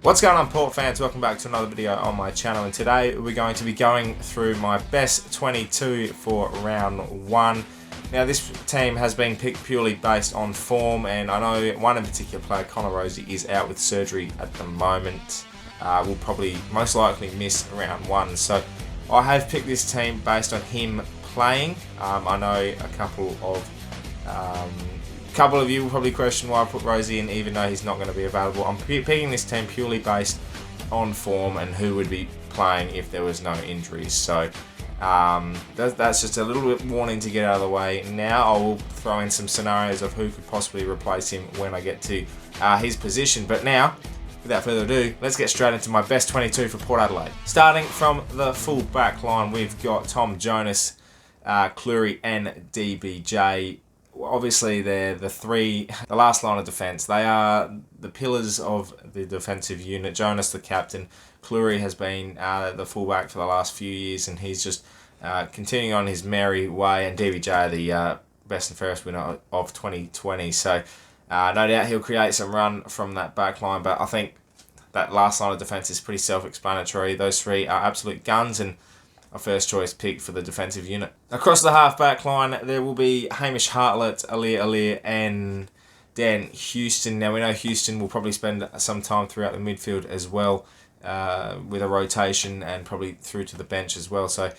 What's going on, Port fans? Welcome back to another video on my channel, and today we're going to be going through my best 22 for round 1. Now, this team has been picked purely based on form, and I know one in particular player, Rozee, is out with surgery at the moment. Will probably most likely miss round 1, so I have picked this team based on him playing. I know a couple of you will probably question why I put Rozee in, even though he's not going to be available. I'm picking this team purely based on form and who would be playing if there was no injuries. So that's just a little bit warning to get out of the way. Now I will throw in some scenarios of who could possibly replace him when I get to his position. But now, without further ado, let's get straight into my best 22 for Port Adelaide. Starting from the full back line, we've got Tom Jonas, Cleary and DBJ. Obviously, they're the last line of defence. They are the pillars of the defensive unit. Jonas, the captain. Cleary has been the fullback for the last few years, and he's just continuing on his merry way. And DBJ, the best and fairest winner of 2020. So, no doubt he'll create some run from that back line. But I think that last line of defence is pretty self-explanatory. Those three are absolute guns, and a first choice pick for the defensive unit. Across the half-back line, there will be Hamish Hartlett, Aliir, and Dan Houston. Now, we know Houston will probably spend some time throughout the midfield as well, with a rotation and probably through to the bench as well. So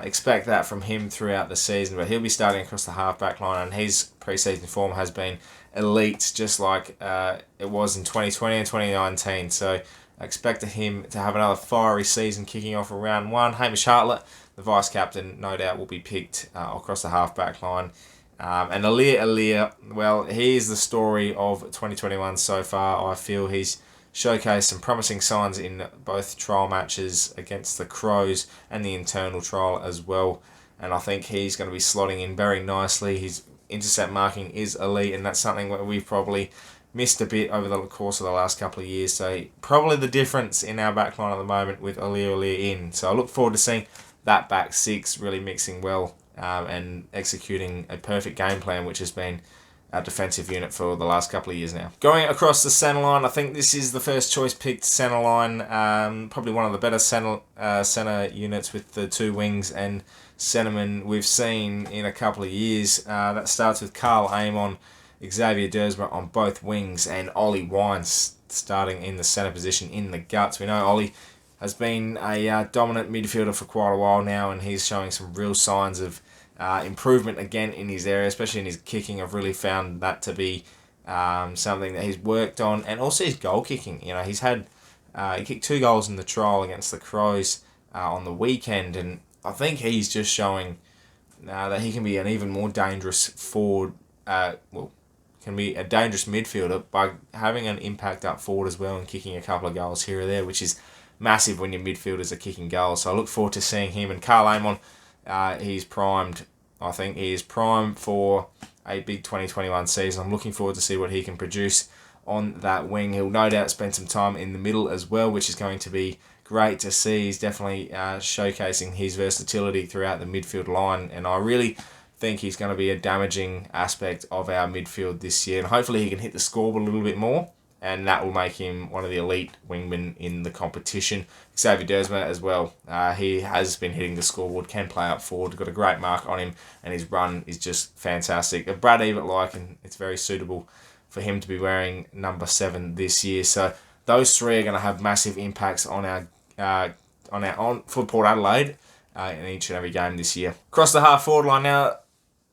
expect that from him throughout the season, but he'll be starting across the half-back line, and his pre-season form has been elite, just like it was in 2020 and 2019. So I expect him to have another fiery season kicking off in round 1. Hamish Hartlett, the vice-captain, no doubt will be picked across the half-back line. And Aliir, well, he is the story of 2021 so far. I feel he's showcased some promising signs in both trial matches against the Crows and the internal trial as well. And I think he's going to be slotting in very nicely. His intercept marking is elite, and that's something that we've probably missed a bit over the course of the last couple of years. So probably the difference in our backline at the moment with Aliir in. So I look forward to seeing that back six really mixing well and executing a perfect game plan, which has been our defensive unit for the last couple of years now. Going across the centre line, I think this is the first choice picked centre line. Probably one of the better centre units with the two wings and centremen we've seen in a couple of years. That starts with Carl Amon, Xavier Dersma on both wings, and Ollie Wines starting in the centre position in the guts. We know Ollie has been a dominant midfielder for quite a while now, and he's showing some real signs of improvement again in his area, especially in his kicking. I've really found that to be something that he's worked on, and also his goal kicking. You know, he kicked 2 goals in the trial against the Crows on the weekend, and I think he's just showing that he can be an even more dangerous forward. Can be a dangerous midfielder by having an impact up forward as well and kicking a couple of goals here or there, which is massive when your midfielders are kicking goals. So I look forward to seeing him. And Carl Amon, he's primed. I think he is primed for a big 2021 season. I'm looking forward to see what he can produce on that wing. He'll no doubt spend some time in the middle as well, which is going to be great to see. He's definitely showcasing his versatility throughout the midfield line, and I really think he's going to be a damaging aspect of our midfield this year, and hopefully he can hit the scoreboard a little bit more, and that will make him one of the elite wingmen in the competition. Xavier Dersma as well. He has been hitting the scoreboard, can play up forward, got a great mark on him, and his run is just fantastic. A Brad Ebert-like, and it's very suitable for him to be wearing number 7 this year. So those three are going to have massive impacts on for Port Adelaide in each and every game this year. Across the half forward line now,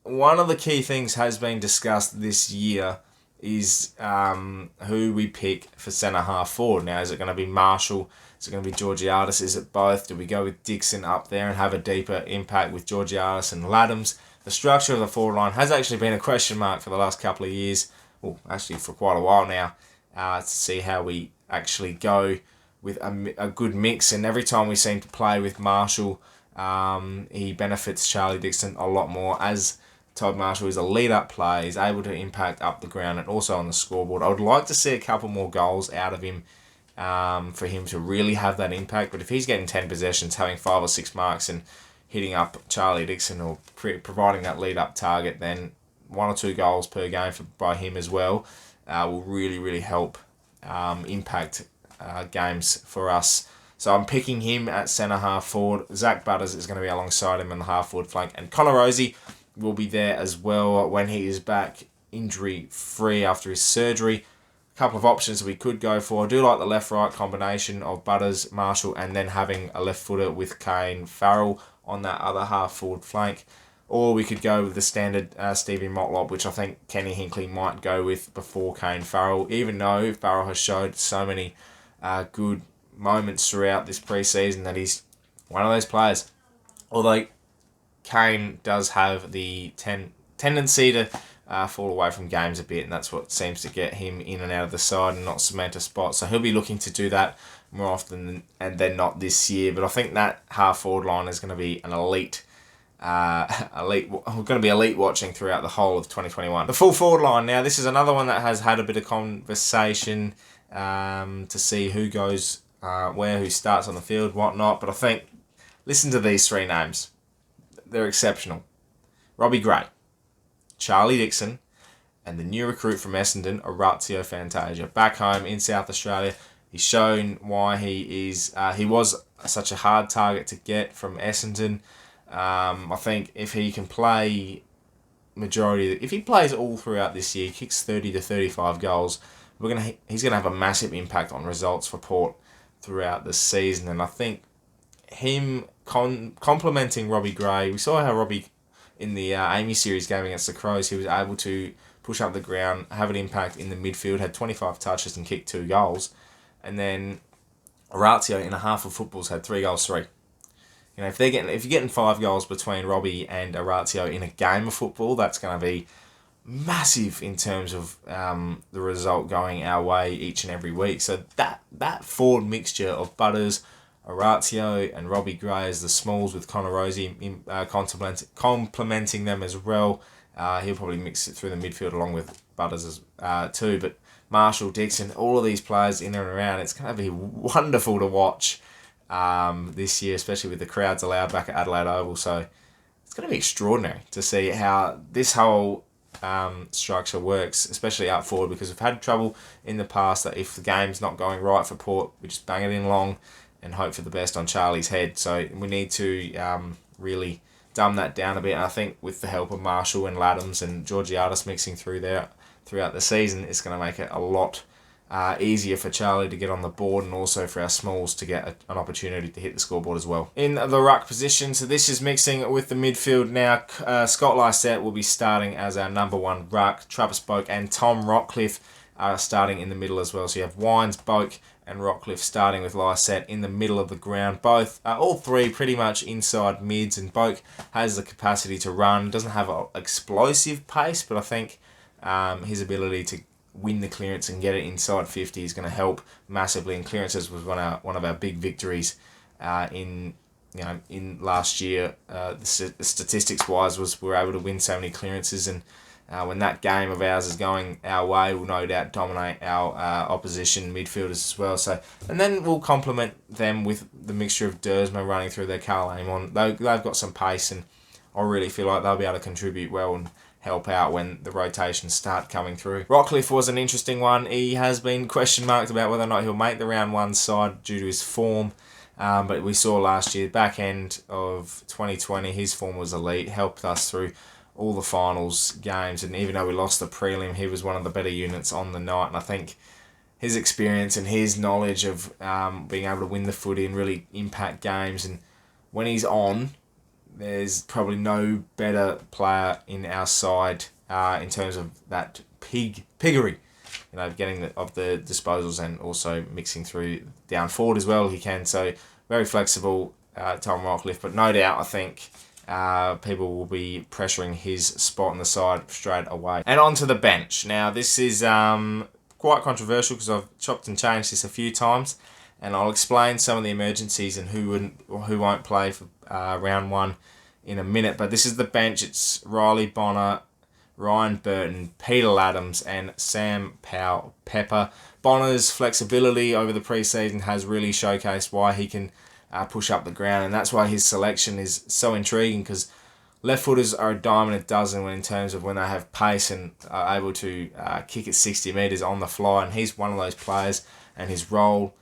one of the key things has been discussed this year is who we pick for centre half forward. Now, is it going to be Marshall? Is it going to be Georgiadis? Is it both? Do we go with Dixon up there and have a deeper impact with Georgiadis and Laddams? The structure of the forward line has actually been a question mark for the last couple of years. Well, actually for quite a while now, to see how we actually go with a good mix. And every time we seem to play with Marshall, he benefits Charlie Dixon a lot more, as Todd Marshall is a lead-up player. He's able to impact up the ground and also on the scoreboard. I would like to see a couple more goals out of him for him to really have that impact. But if he's getting 10 possessions, having 5 or 6 marks and hitting up Charlie Dixon or providing that lead-up target, then 1 or 2 goals per game by him as well will really, really help impact games for us. So I'm picking him at centre half forward. Zach Butters is going to be alongside him on the half forward flank. And Connor Rozee will be there as well when he is back injury free after his surgery. A couple of options we could go for. I do like the left-right combination of Butters, Marshall, and then having a left footer with Kane Farrell on that other half forward flank. Or we could go with the standard Stevie Motlop, which I think Kenny Hinkley might go with before Kane Farrell, even though Farrell has showed so many good moments throughout this pre-season that he's one of those players. Although Kane does have the tendency to fall away from games a bit, and that's what seems to get him in and out of the side and not cement a spot. So he'll be looking to do that more often than not this year. But I think that half forward line is going to be an elite. Going to be elite watching throughout the whole of 2021. The full forward line now. This is another one that has had a bit of conversation to see who goes where, who starts on the field, whatnot. But I think listen to these three names. They're exceptional. Robbie Gray, Charlie Dixon, and the new recruit from Essendon, Orazio Fantasia. Back home in South Australia, he's shown why he was such a hard target to get from Essendon. I think if he can play if he plays all throughout this year, kicks 30 to 35 goals, he's gonna have a massive impact on results for Port throughout the season. And I think him complementing Robbie Gray, we saw how Robbie in the Amy series game against the Crows, he was able to push up the ground, have an impact in the midfield, had 25 touches and kicked 2 goals. And then Orazio in a half of footballs had 3 goals, 3. You know, if you're getting 5 goals between Robbie and Orazio in a game of football, that's going to be massive in terms of the result going our way each and every week. So that forward mixture of Butters, Orazio, and Robbie Gray as the smalls with Connor Rozee complementing them as well. He'll probably mix it through the midfield along with Butters too. But Marshall, Dixon, all of these players in and around, it's going to be wonderful to watch this year, especially with the crowds allowed back at Adelaide Oval. So it's going to be extraordinary to see how this whole structure works, especially out forward, because we've had trouble in the past that if the game's not going right for Port, we just bang it in long and hope for the best on Charlie's head. So we need to really dumb that down a bit. And I think with the help of Marshall and Laddams and Georgiadis mixing through there throughout the season, it's going to make it a lot easier for Charlie to get on the board, and also for our smalls to get an opportunity to hit the scoreboard as well. In the ruck position, so this is mixing with the midfield now. Scott Lysette will be starting as our number 1 ruck. Travis Boak and Tom Rockcliffe are starting in the middle as well. So you have Wines, Boak, and Rockcliffe starting with Lysette in the middle of the ground. All three pretty much inside mids, and Boak has the capacity to run. Doesn't have an explosive pace, but I think his ability to win the clearance and get it inside 50 is going to help massively. And clearances was one of our big victories in last year. The statistics wise we were able to win so many clearances, and when that game of ours is going our way, we'll no doubt dominate our opposition midfielders as well. So, and then we'll complement them with the mixture of Dersma running through their Carl Amon. They've got some pace, and I really feel like they'll be able to contribute well and help out when the rotations start coming through. Rockcliffe was an interesting one. He has been question marked about whether or not he'll make the round 1 side due to his form. But we saw last year, back end of 2020, his form was elite, helped us through all the finals games, and even though we lost the prelim, he was one of the better units on the night. And I think his experience and his knowledge of being able to win the footy and really impact games, and when he's on, there's probably no better player in our side in terms of that piggery, getting the disposals and also mixing through down forward as well. He can, so very flexible, Tom Rockcliffe, but no doubt I think people will be pressuring his spot on the side straight away. And onto the bench. Now this is quite controversial because I've chopped and changed this a few times, and I'll explain some of the emergencies and who won't play for round 1 in a minute. But this is the bench. It's Riley Bonner, Ryan Burton, Peter Laddams, and Sam Powell Pepper. Bonner's flexibility over the preseason has really showcased why he can push up the ground, and that's why his selection is so intriguing, because left footers are a dime and a dozen in terms of when they have pace and are able to kick it 60 metres on the fly, and he's one of those players, and his role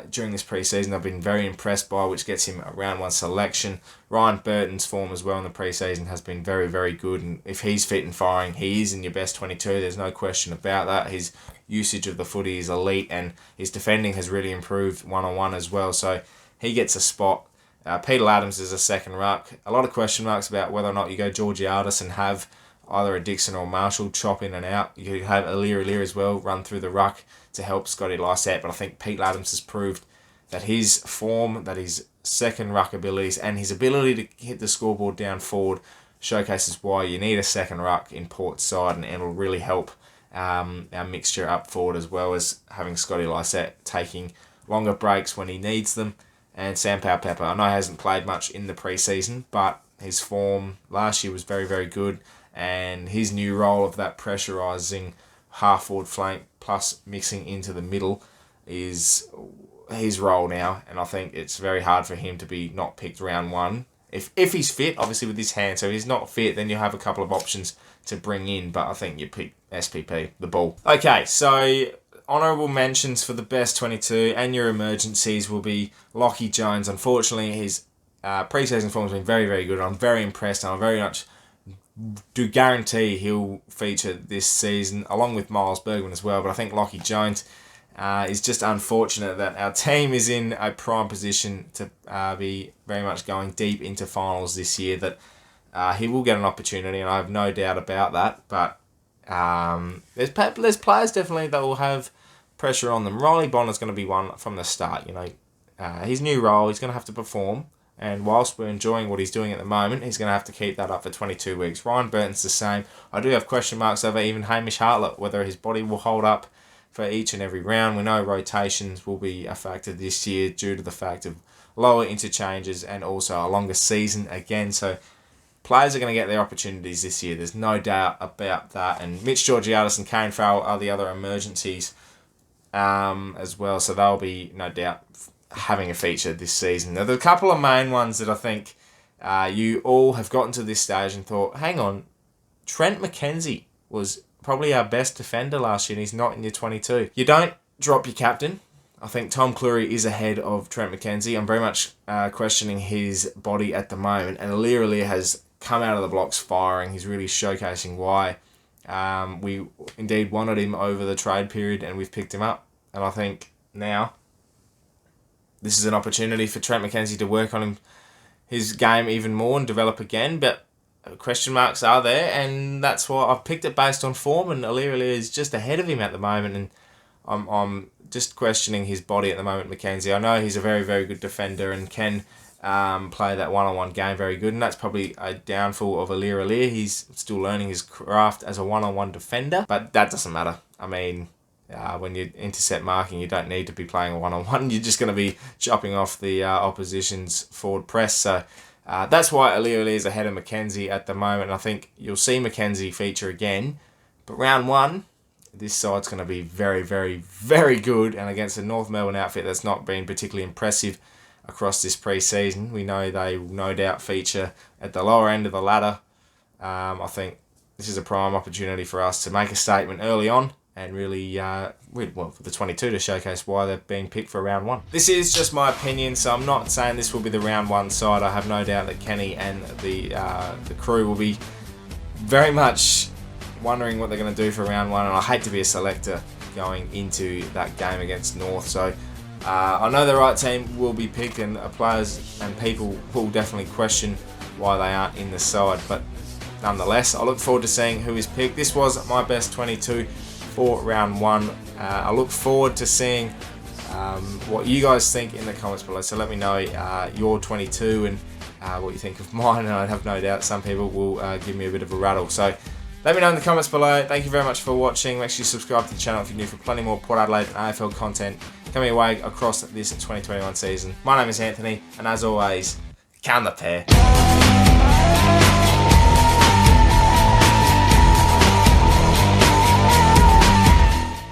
during this pre-season I've been very impressed by, which gets him a round 1 selection. Ryan Burton's form as well in the pre-season has been very, very good, and if he's fit and firing, he is in your best 22. There's no question about that. His usage of the footy is elite, and his defending has really improved one-on-one as well, so he gets a spot. Peter Adams is a second ruck. A lot of question marks about whether or not you go Georgiades and have either a Dixon or Marshall chop in and out. You could have Alir as well run through the ruck to help Scotty Lysette, but I think Pete Adams has proved that his form, that his second ruck abilities, and his ability to hit the scoreboard down forward showcases why you need a second ruck in Port's side, and it'll really help our mixture up forward, as well as having Scotty Lysette taking longer breaks when he needs them. And Sam Powell-Pepper, I know he hasn't played much in the pre-season, but his form last year was very, very good, and his new role of that pressurising half-forward flank plus mixing into the middle is his role now, and I think it's very hard for him to be not picked round 1. If he's fit, obviously with his hand, so if he's not fit, then you have a couple of options to bring in, but I think you pick SPP, the ball. Okay, so honourable mentions for the best 22 and your emergencies will be Lachie Jones. Unfortunately, his pre-season form has been very, very good. I'm very impressed, and I very much do guarantee he'll feature this season, along with Miles Bergman as well. But I think Lachie Jones is just unfortunate that our team is in a prime position to be very much going deep into finals this year, that he will get an opportunity, and I have no doubt about that. But there's players definitely that will have pressure on them. Riley Bonner's going to be one from the start. His new role, he's going to have to perform, and whilst we're enjoying what he's doing at the moment, he's going to have to keep that up for 22 weeks. Ryan Burton's the same. I do have question marks over even Hamish Hartlett, whether his body will hold up for each and every round. We know rotations will be a factor this year due to the fact of lower interchanges and also a longer season again. So players are going to get their opportunities this year. There's no doubt about that. And Mitch Georgiades and Kane Farrell are the other emergencies as well. So they'll be, no doubt, having a feature this season. Now, there are a couple of main ones that I think you all have gotten to this stage and thought, hang on, Trent McKenzie was probably our best defender last year, and he's not in your 22. You don't drop your captain. I think Tom Cleary is ahead of Trent McKenzie. I'm very much questioning his body at the moment, and Alir has come out of the blocks firing. He's really showcasing why we indeed wanted him over the trade period, and we've picked him up. And I think now this is an opportunity for Trent McKenzie to work on his game even more and develop again, but question marks are there, and that's why I've picked it based on form, and Alir is just ahead of him at the moment, and I'm just questioning his body at the moment, McKenzie. I know he's a very, very good defender and can play that one-on-one game very good, and that's probably a downfall of Alir. He's still learning his craft as a one-on-one defender, but that doesn't matter. I mean, when you're intercept marking, you don't need to be playing a one-on-one. You're just going to be chopping off the opposition's forward press. So that's why Alir is ahead of McKenzie at the moment. And I think you'll see McKenzie feature again. But round 1, this side's going to be very, very, very good. And against a North Melbourne outfit that's not been particularly impressive across this pre-season, we know they will no doubt feature at the lower end of the ladder. I think this is a prime opportunity for us to make a statement early on, and really, for the 22 to showcase why they're being picked for round 1. This is just my opinion, so I'm not saying this will be the round 1 side. I have no doubt that Kenny and the crew will be very much wondering what they're going to do for round 1, and I hate to be a selector going into that game against North. So I know the right team will be picked, and players and people will definitely question why they aren't in the side, but nonetheless, I look forward to seeing who is picked. This was my best 22 for round 1. I look forward to seeing what you guys think in the comments below. So let me know your 22 and what you think of mine, and I have no doubt some people will give me a bit of a rattle. So let me know in the comments below. Thank you very much for watching. Make sure you subscribe to the channel if you're new for plenty more Port Adelaide and AFL content coming away across this 2021 season. My name is Anthony, and as always, count the pair.